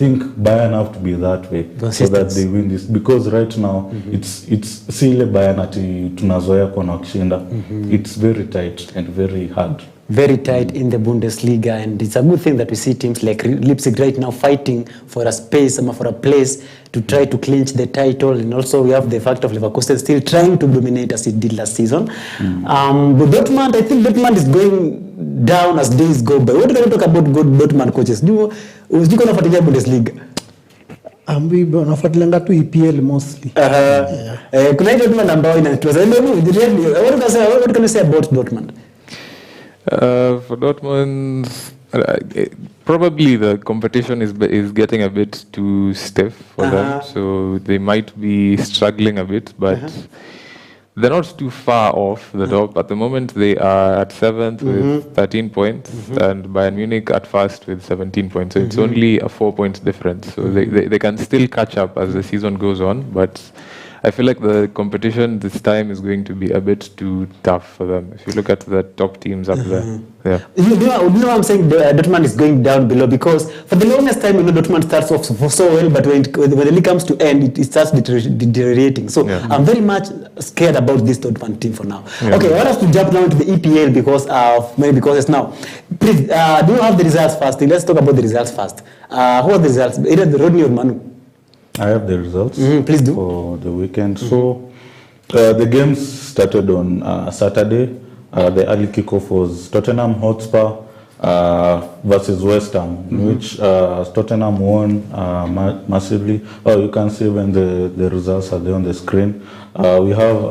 think Bayern have to be that way so that they win this, because right now it's si ile Bayern ati tunazoea kuona wakishinda. It's very tight and very hard. Very tight in the Bundesliga, and it's a good thing that we see teams like Leipzig right now fighting for a space or for a place to try to clinch the title. And also we have the fact of Leverkusen still trying to dominate as it did last season. But Dortmund, I think Dortmund is going down as days go by. What do you talk about good Dortmund coaches? Do you know Bundesliga? Nafuatilianga tu EPL mostly. Kuna Dortmund ambao inatuweza. What can you say about Dortmund? For Dortmund, probably the competition is getting a bit too stiff for them, so they might be struggling a bit, but they're not too far off the top. At the moment, they are at 7th with 13 points, and Bayern Munich at first with 17 points. So it's only a 4-point difference. So they can still catch up as the season goes on, but I feel like the competition this time is going to be a bit too tough for them. If you look at the top teams up there. Yeah. You know I'm saying Dortmund is going down below, because for the longest time, Dortmund starts off so well, but when the league comes to end, it starts deteriorating. So I'm very much scared about this Dortmund team for now. Okay, I want us to jump now into the EPL because of many causes now. Please, do you have the results first? Let's talk about the results first. Who are the results? Either Rodney or Manu? I have the results please do. For the weekend. So the games started on Saturday. The early kickoff was Tottenham Hotspur versus West Ham, which Tottenham won massively. You can see when the results are there on the screen. We have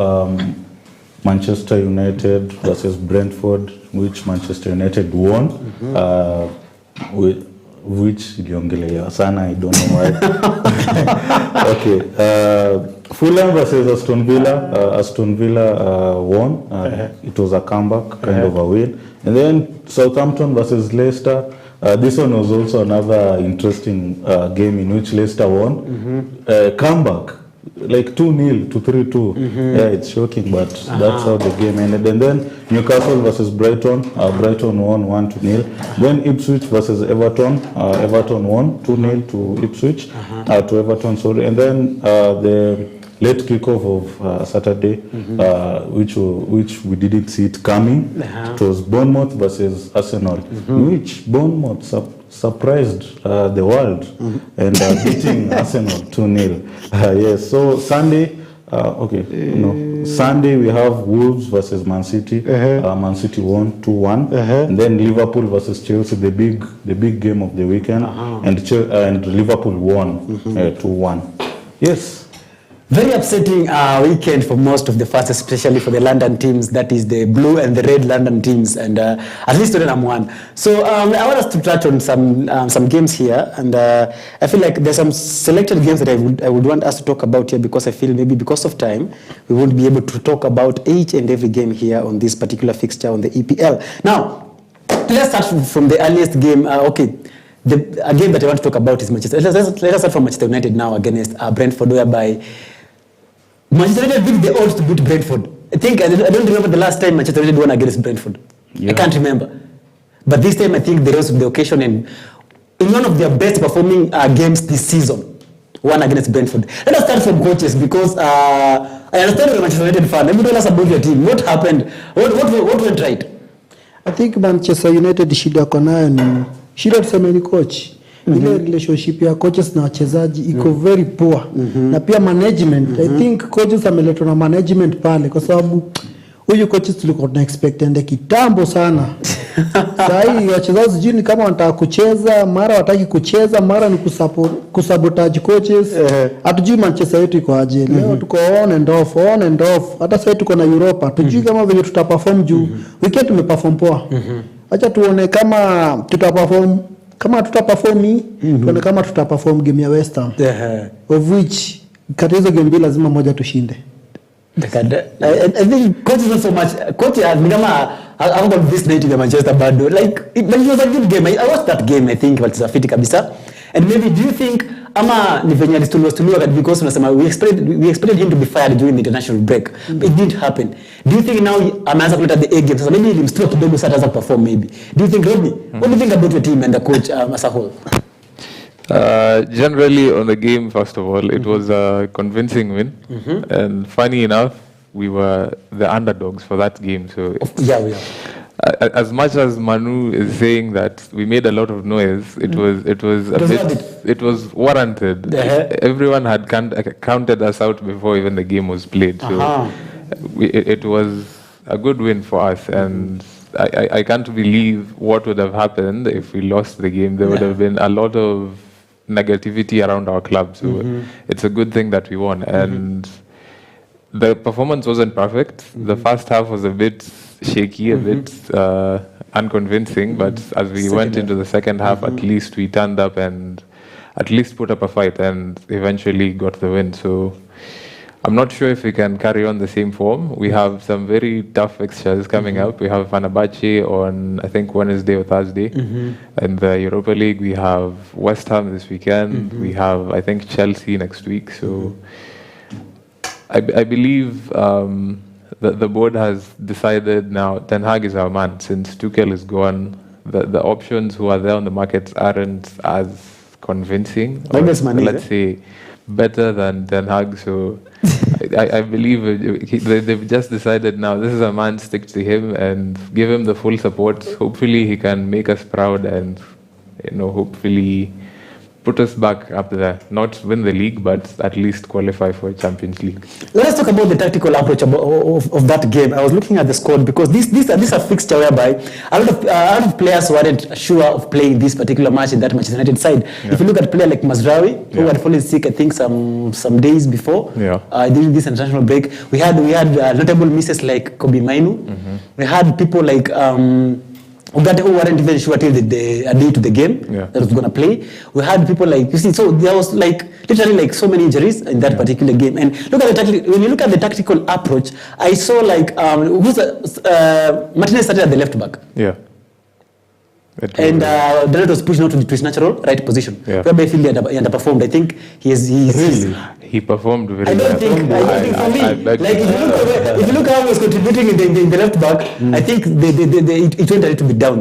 Manchester United versus Brentford, which Manchester United won. Which iliongelea sana, I don't know why. Okay. Fulham versus Aston Villa. Aston Villa won. It was a comeback, kind of a win. And then Southampton versus Leicester. This one was also another interesting game in which Leicester won. Comeback, like 2-0 to 3-2. Yeah, it's shocking, but that's how the game ended. And then Newcastle versus Brighton. Brighton won 1-0. Then Ipswich versus Everton. Everton won 2-0 to Ipswich, to Everton, sorry. And then the late kickoff of Saturday, which we didn't see it coming. It was Bournemouth versus Arsenal, which Bournemouth surprised the world and beating Arsenal 2-0. Yes, so Sunday, Sunday we have Wolves versus Man City. Man City won 2-1. And then Liverpool versus Chelsea, the big game of the weekend, and Liverpool won 2-1. Yes. Very upsetting weekend for most of the fans, especially for the London teams. That is the blue and the red London teams, and at least Tottenham won. So I want us to touch on some games here, and I feel like there's some selected games that I would want us to talk about here, because I feel maybe because of time we won't be able to talk about each and every game here on this particular fixture on the EPL. Now, let's start from the earliest game. A game that I want to talk about is Manchester. Let us start from Manchester United now against Brentford, whereby Manchester United beat the odds to beat Brentford. I don't remember the last time Manchester United won against Brentford. I can't remember. But this time I think they rose to the occasion, and in one of their best performing games this season, won against Brentford. Let us start from coaches, because I understand you're a Manchester United fan. Let me tell us about your team. What happened? What went right? I think Manchester United shida konayo ni shida tuseme ni coach. Ile relationship ya coaches na wachezaji iko very poor. Na pia management, I think coaches ameletwa na management pale, kwa sababu huyu coaches tulikuwa tuna expect ende kitambo sana. Sasa hii wachezaji jini kama wanataka kucheza, mara wataki kucheza, mara ni kusabotage coaches. Hatujui Manchester yetu iko aje. Leo tuko on and off. Hata sasa tuko na Europa. Hatujui kama vile tutaperform juu. Weekend tumeperform poa. Acha tuone kama tutaperform. Kama tutaperform tuone kama tutaperform game ya West Ham. Of which kati hizo game mbili lazima moja tushinde. I think coach is not so much. Coach has become about this night in Manchester bado. But it was a good game. I watched that game. I think it was a fit kabisa. And maybe do you think ama ni venye alistuliwa because unasema we expected him to be fired during the international break. But it didn't happen. Do you think now ameanza kuleta the A game? So maybe ilimstua kidogo sasa ataanza perform maybe. Do you think Rodney? What do you think about your team and the coach as a whole? Generally, on the game, first of all, it was a convincing win. And funny enough, we were the underdogs for that game. So Yeah. as much as Manu is saying that we made a lot of noise, it was it was warranted. Everyone had counted us out before even the game was played. So it was a good win for us, and I can't believe what would have happened if we lost the game. There would have been a lot of negativity around our club. So it's a good thing that we won. And the performance wasn't perfect. The first half was a bit shaky, a bit unconvincing, but as we went into the second half, at least we turned up and at least put up a fight and eventually got the win. So I'm not sure if we can carry on the same form. We have some very tough fixtures coming up. We have Fenerbahce on, I think, Wednesday or Thursday. In the Europa League, we have West Ham this weekend. We have, I think, Chelsea next week. So I believe the board has decided now Ten Hag is our man. Since Tuchel is gone, the options who are there on the market aren't as convincing. Or, let's say, better than Ten Hag. So I believe they've just decided now this is a man, stick to him and give him the full support. Hopefully he can make us proud and, hopefully put us back up there. Not win the league, but at least qualify for a Champions League. Let us talk about the tactical approach of that game. I was looking at the squad because this is a fixture whereby a lot of players weren't sure of playing this particular match in that Manchester United side. If you look at a player like Mazraoui, who had fallen sick, I think some days before during this international break, we had notable misses like Kobe Mainu. We had people like Ugarte who weren't even sure till the day to the game that was going to play. We had people like, you see, so there was literally so many injuries in that particular game. And when you look at the tactical approach, I saw Martinez started at the left back. Yeah. And Dalot was pushing out to his natural right position. Whereby I feel he underperformed. I think he performed very well. I don't think for me, if you look how he was contributing in the left back, I think it went a little bit down.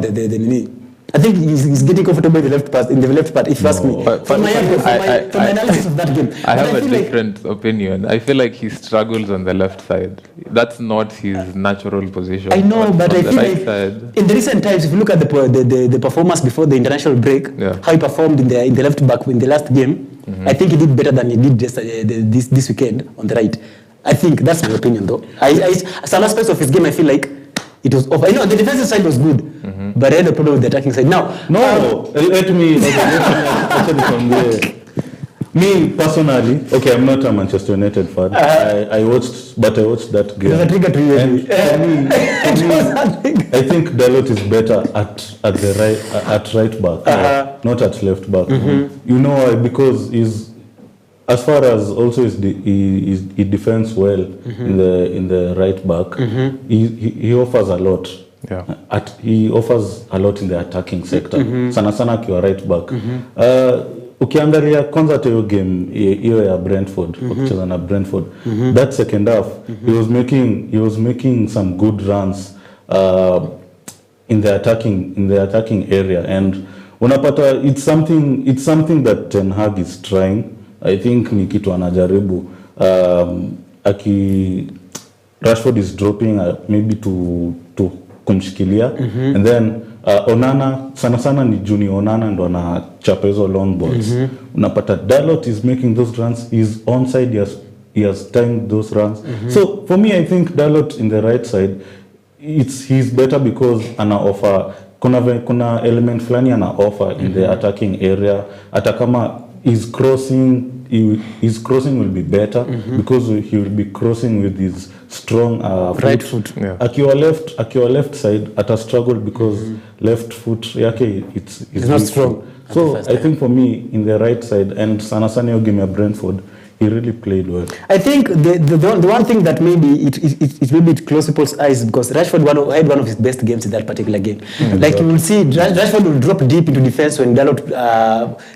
I think he's getting comfortable in the left part, if you ask me. From my analysis of that game. I have a different opinion. I feel like he struggles on the left side. That's not his natural position. I know, but I feel like in the recent times, if you look at the performance before the international break, how he performed in the left back in the last game, I think he did better than he did this weekend on the right. I think that's my opinion, though. Some aspects of his game, I feel like it was off. I know the defensive side was good, but I had a problem with the attacking side. Now, let me actually from there. Me personally, okay, I'm not a Manchester United fan. I watched that game. It was a trigger to you. I think Dalot is better at right back, not at left back. You know why? Because as far as also he defends well in the right back, he offers a lot. He offers a lot in the attacking sector. Sana akiwa right back. Ukiangalia kwanza hiyo game hiyo ya Brentford, wakicheza na Brentford, that second half he was making some good runs in the attacking area, and unapata it's something that Ten Hag is trying. I think ni kitu anajaribu Rashford is dropping maybe to kumshikilia, and then Onana sana ni Junior Onana ndo anachapa hizo long balls. Unapata Dalot is making those runs, he's onside, he has timed those runs. So for me, I think Dalot in the right side, he's better because ana offer kuna element fulani ana offer in the attacking area. Hata kama his crossing will be better because he will be crossing with his strong right foot. Akiwa left side ata struggle because left foot yake it's not strong. So I think for me in the right side, and sana hiyo game ya Brentford, he really played well. I think the one thing that maybe it close people's eyes because Rashford had one of his best games in that particular game. Like you will see, Rashford will drop deep into defense when Dalot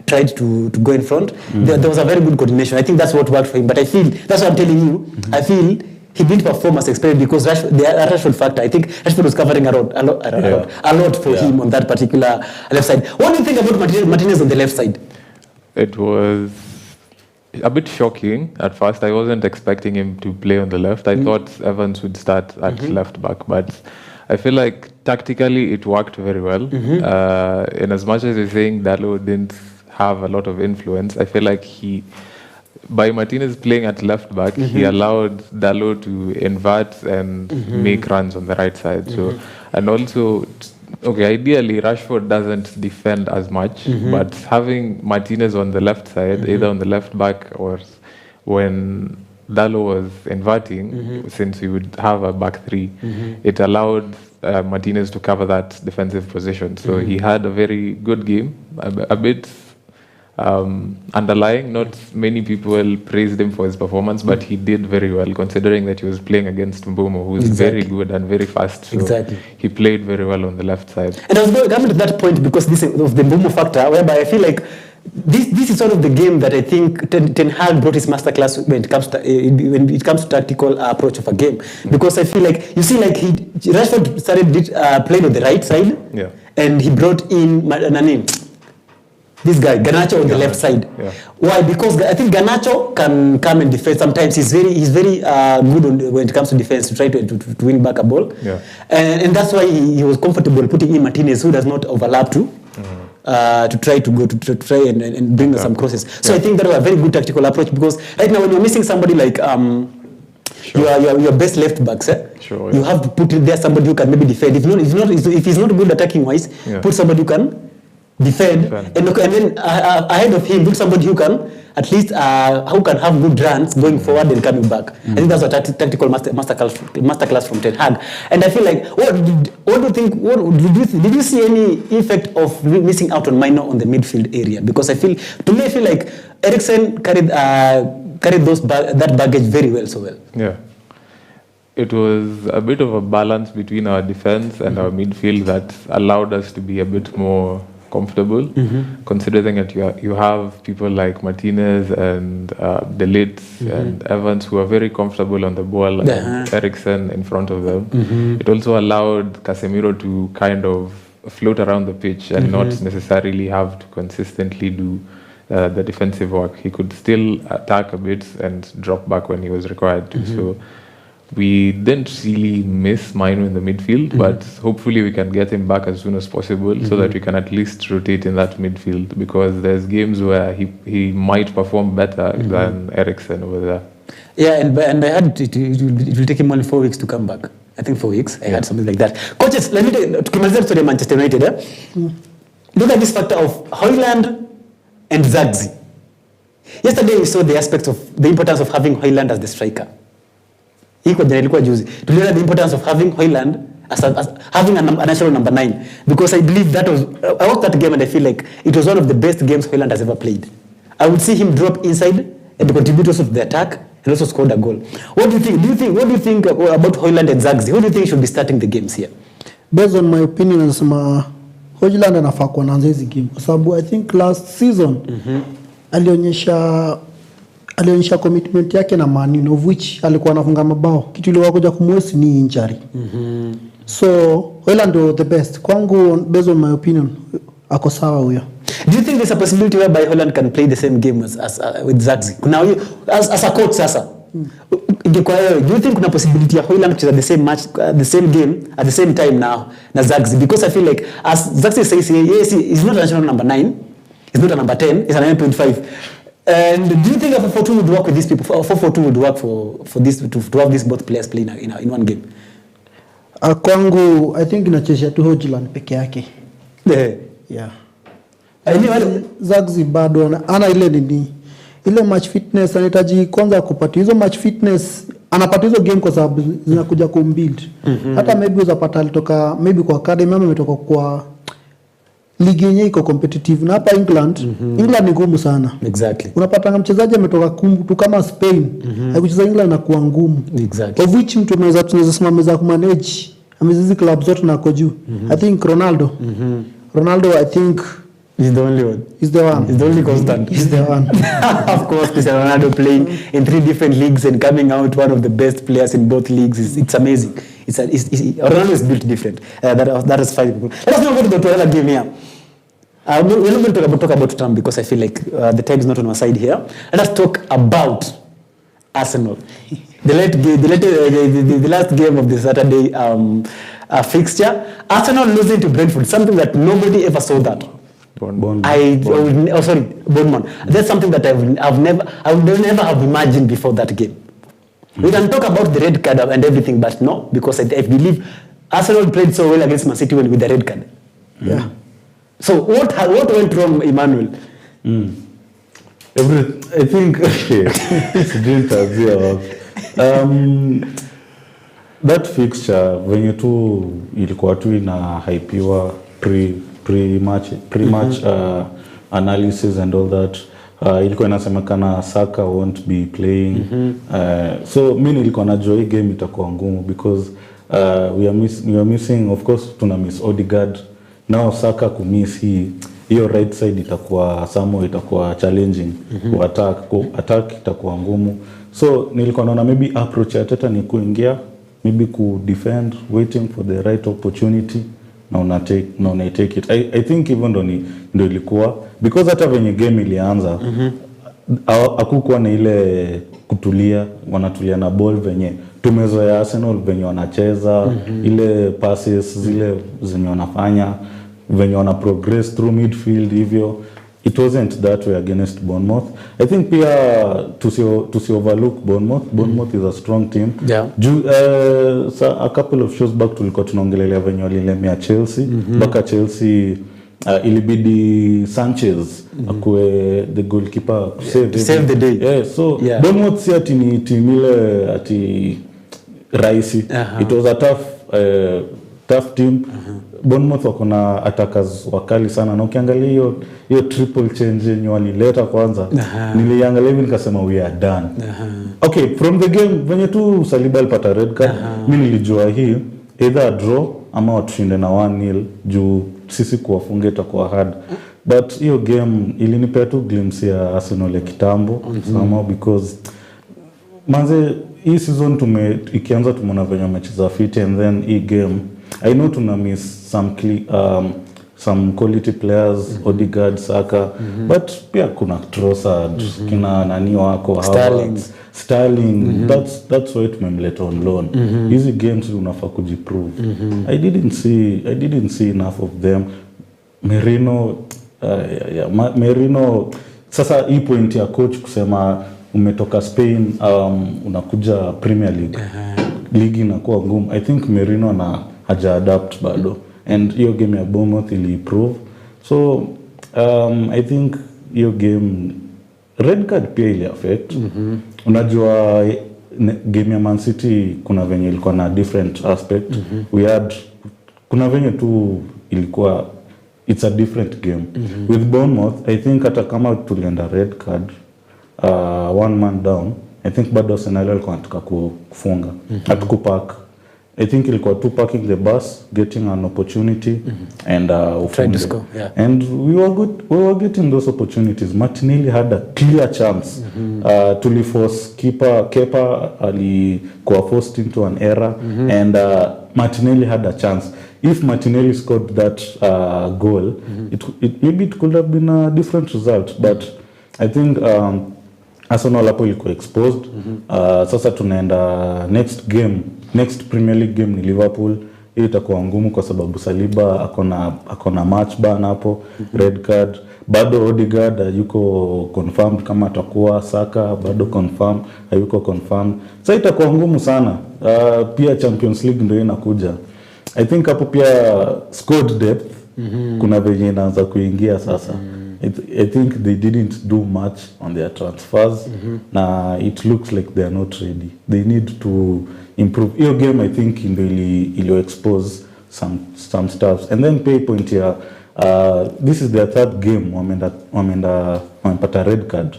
tried to go in front. There was a very good coordination. I think that's what worked for him. But I feel that's what I'm telling you. I feel he didn't perform as expected because the Rashford factor. I think Rashford was covering a lot for him on that particular left side. What do you think about Martinez on the left side? It was a bit shocking at first. I wasn't expecting him to play on the left. I thought Evans would start at left back, but I feel like tactically it worked very well. In as much as you're saying Dalot didn't have a lot of influence, I feel like by Martinez playing at left back, he allowed Dalot to invert and make runs on the right side. So, and also, okay, ideally Rashford doesn't defend as much, but having Martinez on the left side, either on the left back or when Dalot was inverting, since we would have a back three, it allowed Martinez to cover that defensive position. So he had a very good game, a bit underlying. Not many people praised him for his performance, but he did very well considering that he was playing against Mbomo, who's very good and very fast. So he played very well on the left side. And I was coming to that point because this of the Mbomo factor, whereby I feel like this is sort of the game that I think Ten Hag brought his masterclass when it comes to tactical approach of a game. Because I feel like, you see, like Rashford played on the right side, and he brought in this guy Garnacho on the left side. Why? Because I think Garnacho can come and defend. Sometimes he's very good when it comes to defense, to try to win back a ball. And that's why he was comfortable putting in Martinez, who does not overlap to try and bring some crosses. So I think that was a very good tactical approach, because right now when you're missing somebody like your best left backs, you have to put in there somebody who can maybe defend. If he's not good attacking wise, put somebody who can defend. And then ahead of him, put somebody who can at least who can have good runs going forward and coming back. I think that's a tactical masterclass from Ten Hag. And I feel like, what do you think? Did you see any effect of missing out on Minor on the midfield area? Because I feel like Eriksen carried that baggage very well, so well. Yeah. It was a bit of a balance between our defense and our midfield that allowed us to be a bit more comfortable, considering that you have people like Martinez and De Ligt and Evans who are very comfortable on the ball, and Eriksen in front of them. It also allowed Casemiro to kind of float around the pitch and not necessarily have to consistently do the defensive work. He could still attack a bit and drop back when he was required to. So we didn't really miss Mino in the midfield, but hopefully we can get him back as soon as possible so that we can at least rotate in that midfield, because there's games where he might perform better than Eriksen over there. Yeah, and I heard it will take him only 4 weeks to come back. I think 4 weeks. I heard something like that. Coaches, let me take to Manchester United. Look at this factor of Højlund and Zagzi. Yesterday we saw the importance of having Højlund as the striker. The importance of having Højlund as having a natural number 9, because I believe I watched that game and I feel like it was one of the best games Højlund has ever played. I would see him drop inside and contribute also to the attack and also scored a goal. What do you think? What do you think about Højlund and Zagzi? Who do you think should be starting the games here? Based on my opinion, nasema Højlund anafaa kuanza hizi game kwa sababu I think last season alionyesha commitment yake na Man U, of which alikuwa anafunga mabao. Kitu ile wakoja kumwesi ni injury. So Højlund the best kwangu, based on my opinion, ako sawa huyo. Do you think there's a possibility whereby Højlund can play the same game as with Zagzi? Kuna as a coach sasa. Do you think kuna possibility ya Højlund kucheza the same match, the same game at the same time now na Zagzi? Because I feel like, as Zagzi says, yes, he's not a national number 9, he's not a number 10, he's a 9.5. And do you think a 4-4-2 would work with these people? 4-4-2 would work for this to have these both players playing in one game? Kwangu, I think inachezea tu Højlund peke yake. Yeah. Zagzi bado ana ile match fitness, anahitaji kwanza kupata hizo match fitness, anapata hizo game kwa sababu zinakuja kumbuild. Hata maybe uzapata alitoka maybe kwa academy ama ametoka kwa ligi yenyewe iko competitive, na hapa England ni ngumu sana. Exactly. Unapata mchezaji ametoka tu kama Spain, haikucheza England na kuwa ngumu. Exactly. Of which mtu tunaweza simameza ku manage amezizi club zote na juu. I think Ronaldo, I think he's the only one. He's the one. He's the only constant. He's the one. Of course, Cristiano Ronaldo playing in 3 different leagues and coming out one of the best players in both leagues. It's amazing. Ronaldo is built different. That is fine. Let us now go to the other game here. We're not going to talk about Trump because I feel like the time is not on our side here. Let us talk about Arsenal. The last game of the Saturday fixture. Arsenal losing to Brentford, something that nobody ever saw that. Bournemouth. That's something that I would never have imagined before that game. We can talk about the red card and everything, but no, because I believe Arsenal played so well against Man City with the red card. Yeah. So what went wrong, Emmanuel? I think that fixture venye tu ilikuwa tu ina hypiwa pre-match analysis and all that. Ilikuwa inasemekana Saka won't be playing. So mimi nilikuwa najua hii game itakuwa ngumu because we are missing, of course tuna miss Odegaard. Now Saka kumiss hiyo right side itakuwa challenging. Attack itakuwa ngumu. So nilikuwa naona maybe approach ya Teta ni kuingia, maybe ku defend, waiting for the right opportunity. Na una take it. I think even ndo ilikuwa because hata venye game ilianza hakukuwa na ile kutulia, wanatulia na ball venye tumezoea Arsenal venye wanacheza, ile passes zile zenye wanafanya, venye wana progress through midfield hivyo. It wasn't that way against Bournemouth. I think pia to overlook Bournemouth. Bournemouth is a strong team. Yeah. A couple of shows back tulikuwa tunaongelelea venye walilemea Chelsea. Baka Chelsea ilibidi Sanchez akue the goalkeeper to save the day. Yeah, so Bournemouth si ati ni team ile ati rahisi. It was a tough team. Bournemouth wako na attackers wakali sana, na ukiangalia hiyo triple change yenye walileta kwanza, niliangalia hivi nikasema we are done. Okay, from the game venye tu Saliba alipata red card, mimi nilijua hii either a draw ama watushinde na 1-0 juu sisi kuwafunga itakuwa hard. But hiyo game ilinipea tu glimpse ya Arsenal ya kitambo somehow, because manze hii season ikianza tumeona venye wamecheza fit, and then hii game I know tuna miss some quality players, Odegaard, Saka, but pia kuna Trossard, kina nani wako Sterling. That's why tumemleta on loan. Hizi games unafaa kujiprove. I didn't see enough of them. Merino sasa hii point ya coach kusema umetoka Spain unakuja Premier League. Ligi inakuwa ngumu. I think Merino haja adapt bado, and hiyo game ya Bournemouth ili improve. So I think hiyo game red card pia ili affect. Unajua game ya Man City kuna venye ilikuwa na different aspect. Kuna venye tu ilikuwa it's a different game. With Bournemouth I think hata kama tulienda red card one man down, I think bado Arsenal alikuwa anataka kufunga hatukupack. I think ilikuwa tu parking the bus, getting an opportunity and trying to score. And we were getting those opportunities. Martinelli had a clear chance. Tuliforce Kepa alikuwa forced into an error, and Martinelli had a chance. If Martinelli scored that goal, maybe it could have been a different result, but I think Arsenal hapo ilikuwa exposed. Sasa tunaenda next Premier League game ni Liverpool. Hii itakuwa ngumu kwa sababu Saliba akona match ban hapo, red card. Bado Odegaard yuko confirmed kama atakuwa, Saka bado confirmed, hayuko confirmed. Sasa itakuwa ngumu sana. Pia Champions League ndio inakuja. I think hapo pia squad depth kuna venye inaanza kuingia sasa. I think they didn't do much on their transfers. Na it looks like they are not ready. They need to improve. Hiyo game I think ilio expose some stuffs. And then pay point here. This is their third game wamepata red card.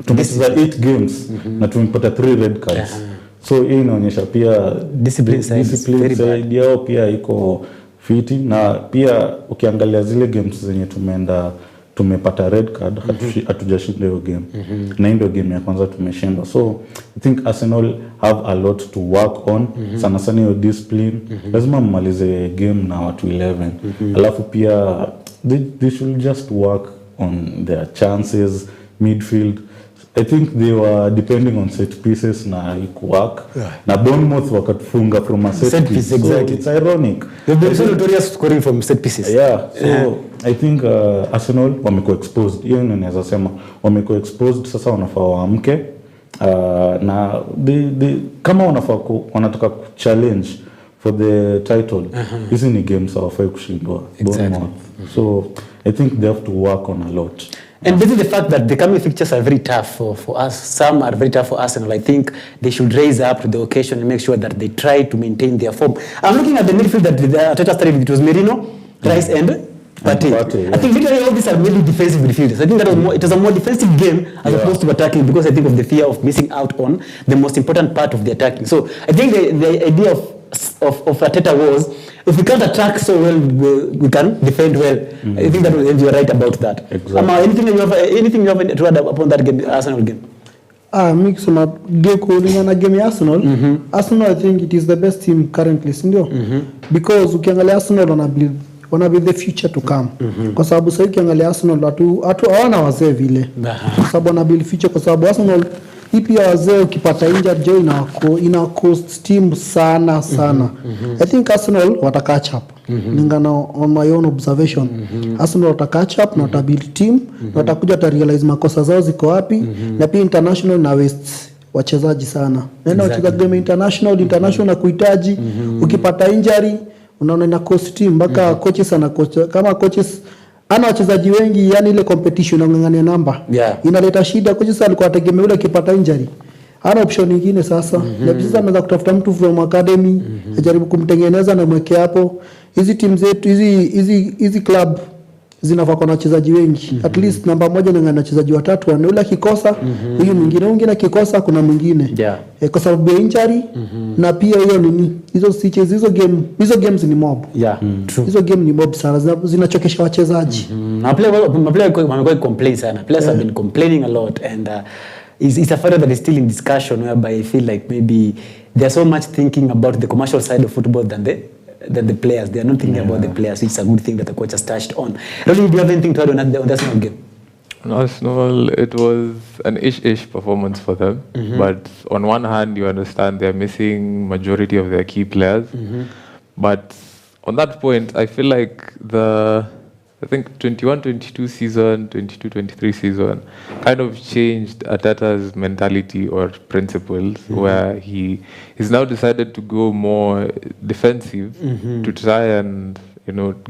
Tumecheza 8 games na tumepata 3 red cards. So hii inaonyesha pia discipline side yao pia iko fiti, na pia ukiangalia zile games zenye tumepata red card hatujashinda hiyo game. Na ndio game ya kwanza tumeshinda. So I think Arsenal have a lot to work on. Sana hiyo discipline. Lazima mmalize game na watu 11. Alafu pia they should just work on their chances, midfield. I think they were depending on set pieces na work. Na Bournemouth wakatufunga from a set piece. Exactly. So it's ironic. They've been so notorious scoring from set pieces. Yeah, so I think Arsenal wamekuwa exposed. Hiyo ndio naweza sema wamekuwa exposed, sasa wanafaa waamke. Na kama wanataka challenge for the title, hizi ni games hawafai kushindwa. Bournemouth. So I think they have to work on a lot. And basically the fact that the coming fixtures are very tough for us, some are very tough for Arsenal, I think they should raise up to the occasion and make sure that they try to maintain their form. I'm looking at the midfield that Arteta started with. It was Merino, Rice and Partey. Yeah. I think literally all these are really defensive midfielders. I think that it was a more defensive game as opposed to attacking, because I think of the fear of missing out on the most important part of the attacking. So I think the idea of Arteta was, if we can't attack so well, we can defend well. I think that you are right about that. Exactly. Anything you have to add upon that game, Arsenal game? Mi kusema kulingana na game ya Arsenal, Arsenal I think it is the best team currently, si ndio? Because ukiangalia Arsenal wana build the future to come. Kwa sababu sasa ukiangalia Arsenal hawana wazee vile. Kwa sababu wana build future, kwa sababu Arsenal ipi ya wazee ukipata injury ina cost team sana. I think Arsenal wata catch up. Lingana on my own observation. Arsenal wata catch up na wata build team, na watakuja ta realize makosa zao ziko wapi, na pia international na waste wachezaji sana. Nenda wacheza game international na kuhitaji, ukipata injury unaona ina cost team mpaka coaches kama coaches ana wachezaji wengi, yani ile competition inangangania namba. Inaleta shida. Coaches alikuwa ategemea yule akipata injury, ana option nyingine sasa. Na sasa anaweza kutafuta mtu from academy, ajaribu kumtengeneza na mweke hapo. Hizi team zetu hizi club zinafaa kwa wachezaji wengi. At least namba moja na wachezaji watatu, na yule akikosa huyu mwingine akikosa kuna mwingine. Kwa sababu ya injury na pia hiyo nini, hizo stitches, hizo games ni mob. True. Hizo game ni mob sana, zinachokesha wachezaji. Na player wamekuwa complain sana. Players have been complaining a lot, and it's a factor that is still in discussion, whereby I feel like maybe there's so much thinking about the commercial side of football than the players. They are not thinking about the players, which is a good thing that the coach has touched on. Rolly, do you have anything to add on the Arsenal game? Arsenal, it was an ish performance for them. But on one hand, you understand they're missing majority of their key players. But on that point, I feel like I think 21-22 season, 22-23 season kind of changed Arteta's mentality or principles, where he's now decided to go more defensive to try and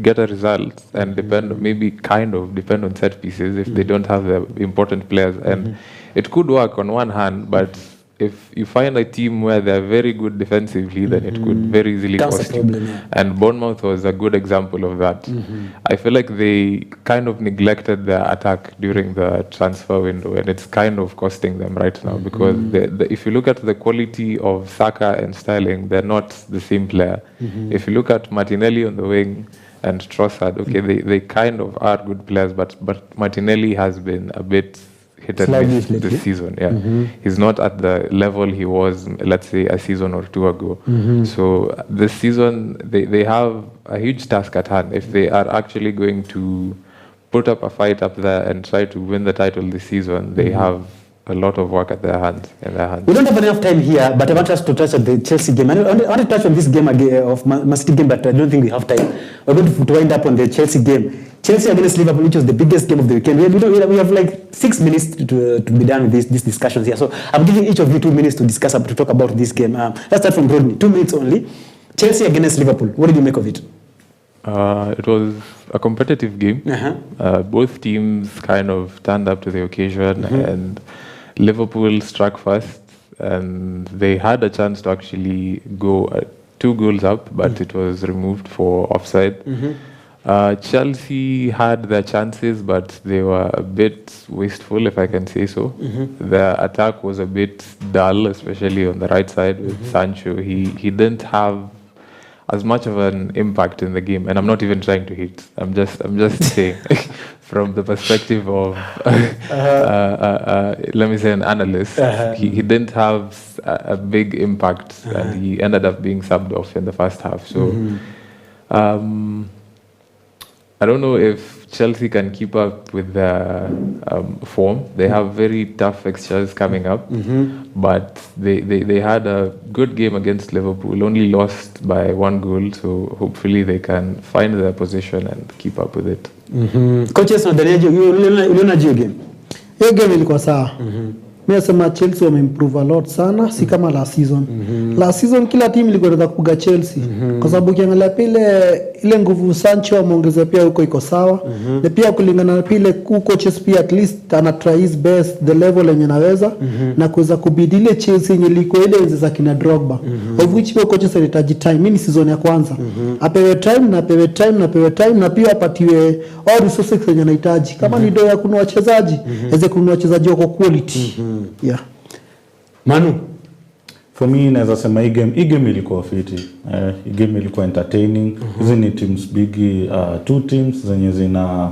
get a result and depend on set pieces if they don't have the important players. And it could work on one hand, but if you find a team where they're very good defensively, then it could very easily cost you. And Bournemouth was a good example of that. I feel like they kind of neglected their attack during the transfer window, and it's kind of costing them right now, because if you look at the quality of Saka and Sterling, they're not the same player. If you look at Martinelli on the wing and Trossard, they kind of are good players, but Martinelli has been a bit hit and miss this season. He's not at the level he was, let's say, a season or two ago. So this season they have a huge task at hand. If they are actually going to put up a fight up there and try to win the title this season, they have a lot of work at their hands. We don't have enough time here, but I want us to touch on the Chelsea game. I want to touch on this game again, of Man City game, but I don't think we have time. We're going to wind up on the Chelsea game. Chelsea against Liverpool, which was the biggest game of the weekend. We have like 6 minutes to be done with these discussions here. So I'm giving each of you 2 minutes to talk about this game. Let's start from Rodney. 2 minutes only. Chelsea against Liverpool. What did you make of it? It was a competitive game. Both teams kind of turned up to the occasion, and Liverpool struck first, and they had a chance to actually go 2 goals up, but it was removed for offside. Chelsea had their chances, but they were a bit wasteful, if I can say so. Their attack was a bit dull, especially on the right side with Sancho. He didn't have as much of an impact in the game, and I'm not even trying to hit. I'm just saying, from the perspective of, let me say, an analyst, he didn't have a big impact, and he ended up being subbed off in the first half. So, I don't know if Chelsea can keep up with their form, they have very tough fixtures coming up, but they had a good game against Liverpool, only lost by 1 goal, so hopefully they can find their position and keep up with it. Coaches, uliona hiyo game? Hiyo game ilikuwa sawa. Mimi nasema Chelsea wameimprove a lot sana, si kama last season. Last season kila team ilikuwa inataka kupiga Chelsea. Kwa sababu ukiangalia ile nguvu Sancho ameongeza pia huko iko sawa. Na pia kulingana na pile coaches pia at least ana try his best the level yenye anaweza na kuweza kubidi ile Chelsea yenye liko ile za kina Drogba. Of which coaches anahitaji time. Mimi ni season ya kwanza. Apewe time na pia apatiwe all resources zenye anahitaji. Kama ni doa ya kununua wachezaji, aweze kununua wachezaji wako quality. Yeah. Manu, for me naweza sema hii game ilikuwa fiti. Hii game ilikuwa entertaining. Hizi ni teams big, two teams zenye zina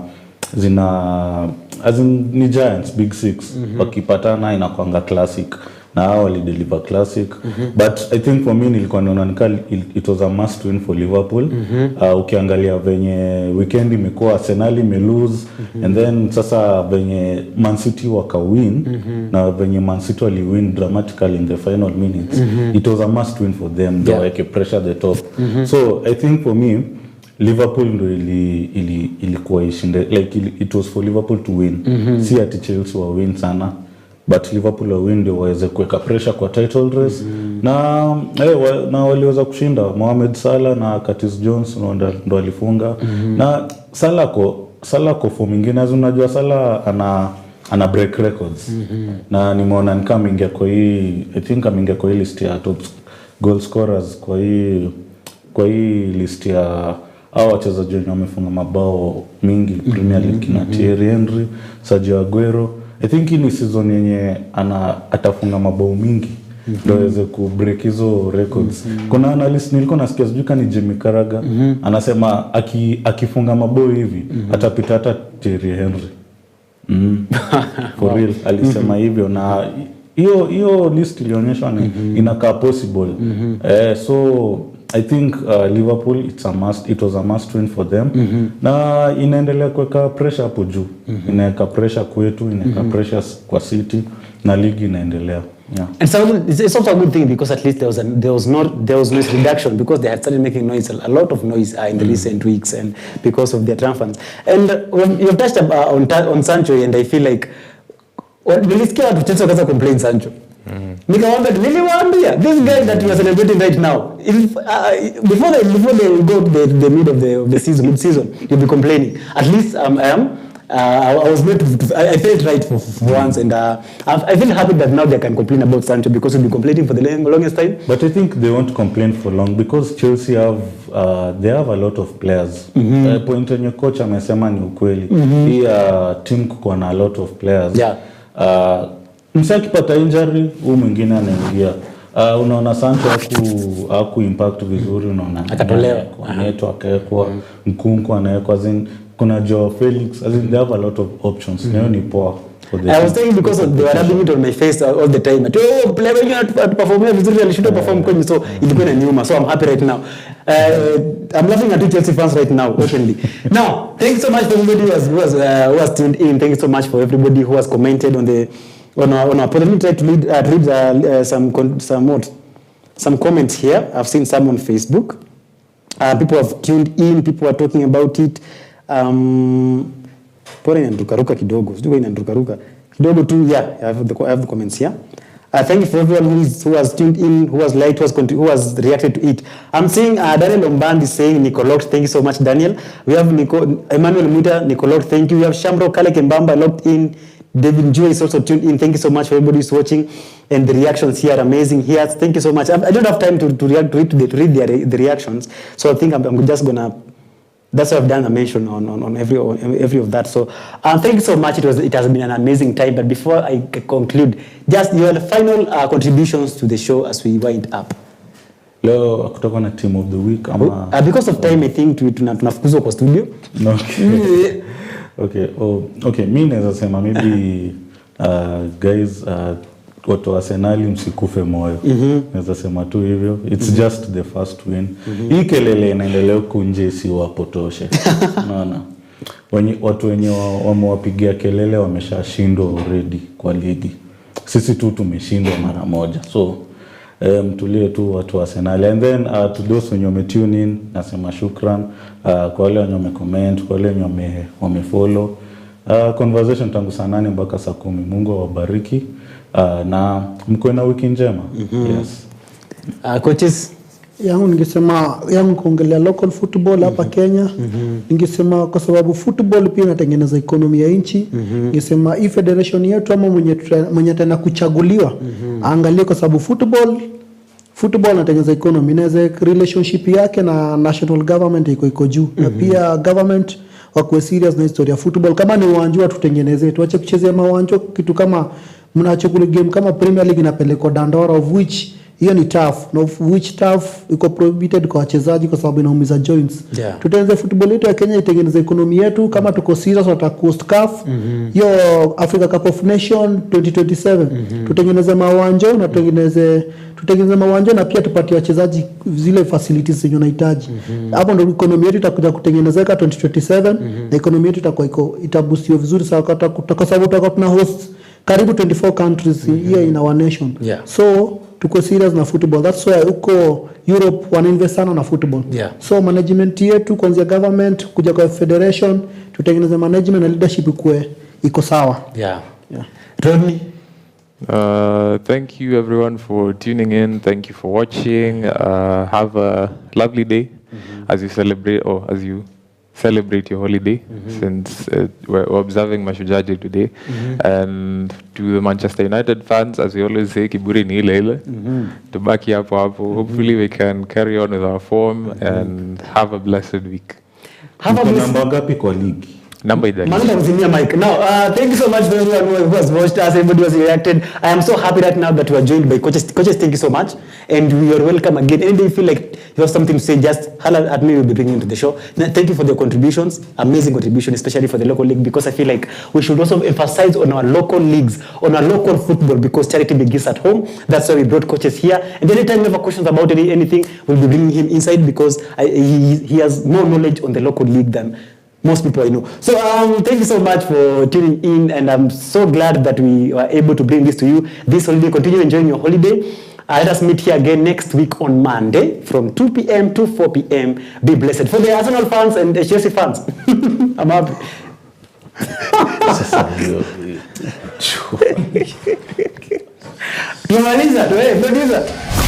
as in ni giants big six. Wakipatana inakuanga classic. Na hao walideliver classic. But I think for me nilikuwa naona it was a must win for Liverpool. Ukiangalia venye weekend imekuwa Arsenal lose and then sasa venye Man City waka win na venye Man City wali win dramatically in the final minutes. It was a must win for them. They were like pressure the top. So I think for me Liverpool ndo ilikuwa ishinde, like it was for Liverpool to win. Si ati Chelsea wa win sana. But Liverpool win ndio waweze kuweka pressure kwa title race. Na waliweza kushinda. Mohamed Salah na Curtis Jones ndo walifunga. Na Salah kwa form nyingine, unajua Salah ana break records. Na nimeona kama ingia kwa hii, I think kama ingia kwa hii list ya top goal scorers kwa hii list ya hao wachezaji wamefunga mabao mingi Premier League na Thierry Henry, Sergio Aguero. I think ni season yenye atafunga mabao mingi ndio aweze ku break hizo records. Kuna analyst nilikuwa nasikia sijui kani Jamie Carragher anasema akifunga mabao hivi atapita hata Thierry Henry. For real alisema hivyo na hiyo list ilionyesha inakaa possible. So I think Liverpool it was a must win for them. Na inaendelea kuweka pressure hapo juu. Inaweka pressure kwetu, inaweka pressure kwa City na ligi inaendelea. Yeah. And so it's also a good thing because at least there was noise reduction because they had started making noise, a lot of noise in the recent weeks and because of their triumphs. And you've touched on Sancho and I feel like nilisikia watu Chelsea wakaanza complain Sancho. Niliwaambia this guy that you are celebrating right now, before they go the mid of the season, mid-season, you'll be complaining. At least I was made I felt right for once, and I feel happy that now they can complain about Sancho because we've been complaining for the longest time. But I think they won't complain for long because Chelsea they have a lot of players. Point on your coach amesema ni ukweli. Hii team kuko na a lot of players. Yeah. Msakipata injury huyu mwingine anaingia. Unaona Sancho haku impact vizuri, unaona akatolewa Neto akawekwa, Nkunku anawekwa, kuna Joao Felix, they have a lot of options. Leo ni poa for the I was saying because they were rubbing it on my face all the time. Player when you perform vizuri alishinda perform kwenye, so ilikuwa ni nyuma. So I'm happy right now. I'm laughing at Chelsea fans right now openly. Now, thank you so much for everybody who has tuned in. Thank you so much for everybody who has commented on our post. Let me try to read some comments here. I've seen some on Facebook. People have tuned in. People are talking about it. Pora inarukaruka kidogo. Sijui inarukaruka kidogo tu. Yeah, I have the comments here. Thank you for everyone who has tuned in, who has liked, who has reacted to it. I'm seeing Daniel Ombandi saying Nicolot. Thank you so much, Daniel. We have Emmanuel Muta, Nicolot. Thank you. We have Shamro Kalek and Bamba locked in. David Joy is also tuned in. Thank you so much for everybody who's watching, and the reactions here are amazing. Here, thank you so much. I don't have time to read the reactions, so I think I'm just gonna. That's why I've done a mention on every of that. So thank you so much. It has been an amazing time. But before I conclude, just your final contributions to the show as we wind up. Leo kutoka na team of the week ama because of time I think tunafukuzwa kwa studio. Okay, mimi naweza sema maybe guys watu wa Arsenal msikufe moyo. Naweza sema tu hivyo. It's just the first win. Hii kelele inaendelea kunje si wapotoshe. Unaona? watu wenye wamewapigia kelele wameshashindwa already kwa ligi. Sisi tu tumeshindwa mara moja. So mtulie tu watu wa Arsenal. And then to those wenye wametune in, nasema shukran. Kwa wale wenye wamecomment, kwa wale wenye wamefollow. Conversation tangu saa 8 mpaka saa 10. Mungu awabariki na mkuwe na wiki njema. Yes. Coaches, yangu kuongelea local football hapa Kenya. Ningesema kwa sababu football pia inatengeneza economy ya nchi. Ningesema hii federation yetu ama mwenye tena kuchaguliwa angalie, kwa sababu football inatengeneza economy, inaweza relationship yake na national government iko juu. Na pia government wakuwe serious na historia ya football. Kama ni uwanja tutengeneze, tuache kuchezea mawanja kitu kama mnachokule game kama Premier League inapelekwa Dandora, of which hiyo ni tough, na which tough iko prohibited kwa wachezaji kwa sababu inaumiza joints. Tutengeneze football yetu ya Kenya itengeneze economy yetu. Kama tuko serious wata coast CAF hiyo Africa Cup of Nation 2027 tutengeneze mawanja na tutengeneze mawanja na pia tupatie wachezaji zile facilities zenye wanahitaji. Hapo ndio economy yetu itakuja kutengenezeka 2027 na economy yetu itakuwa itabustiwa vizuri sawa, kwa sababu tutakuwa tuna host karibu 24 countries here in our nation. So tuko serious na football. That's why uko Europe wanainvest sana na football. So management yetu kuanzia government kuja kwa federation tutengeneze management na leadership iko sawa. Rodney, thank you everyone for tuning in. Thank you for watching. Have a lovely day as you celebrate your holiday, since we're observing Mashujaa Day today. And to the Manchester United fans, as we always say, kiburi ni ile ile. Tubaki hapo hapo. Hopefully we can carry on with our form and have a blessed week. have a blessed Namba ngapi kwa ligi? Number idadi. Manda mzimia mic. Now, thank you so much for everyone who has watched us, everybody who has reacted. I am so happy right now that we are joined by coaches. Coaches, thank you so much. And we are welcome again. Anything you feel like you have something to say, just holler at me, we'll be bringing to the show. Thank you for the contributions. Amazing contribution, especially for the local league, because I feel like we should also emphasize on our local leagues, on our local football, because charity begins at home. That's why we brought coaches here. And anytime you have questions about anything, we'll be bringing him inside, because he has more knowledge on the local league than most people I know. So thank you so much for tuning in, and I'm so glad that we were able to bring this to you this holiday. Continue enjoying your holiday. Let us meet here again next week on Monday from 2 p.m. to 4 p.m. Be blessed. For the Arsenal fans and the Chelsea fans, I'm happy. Tumaliza, producer.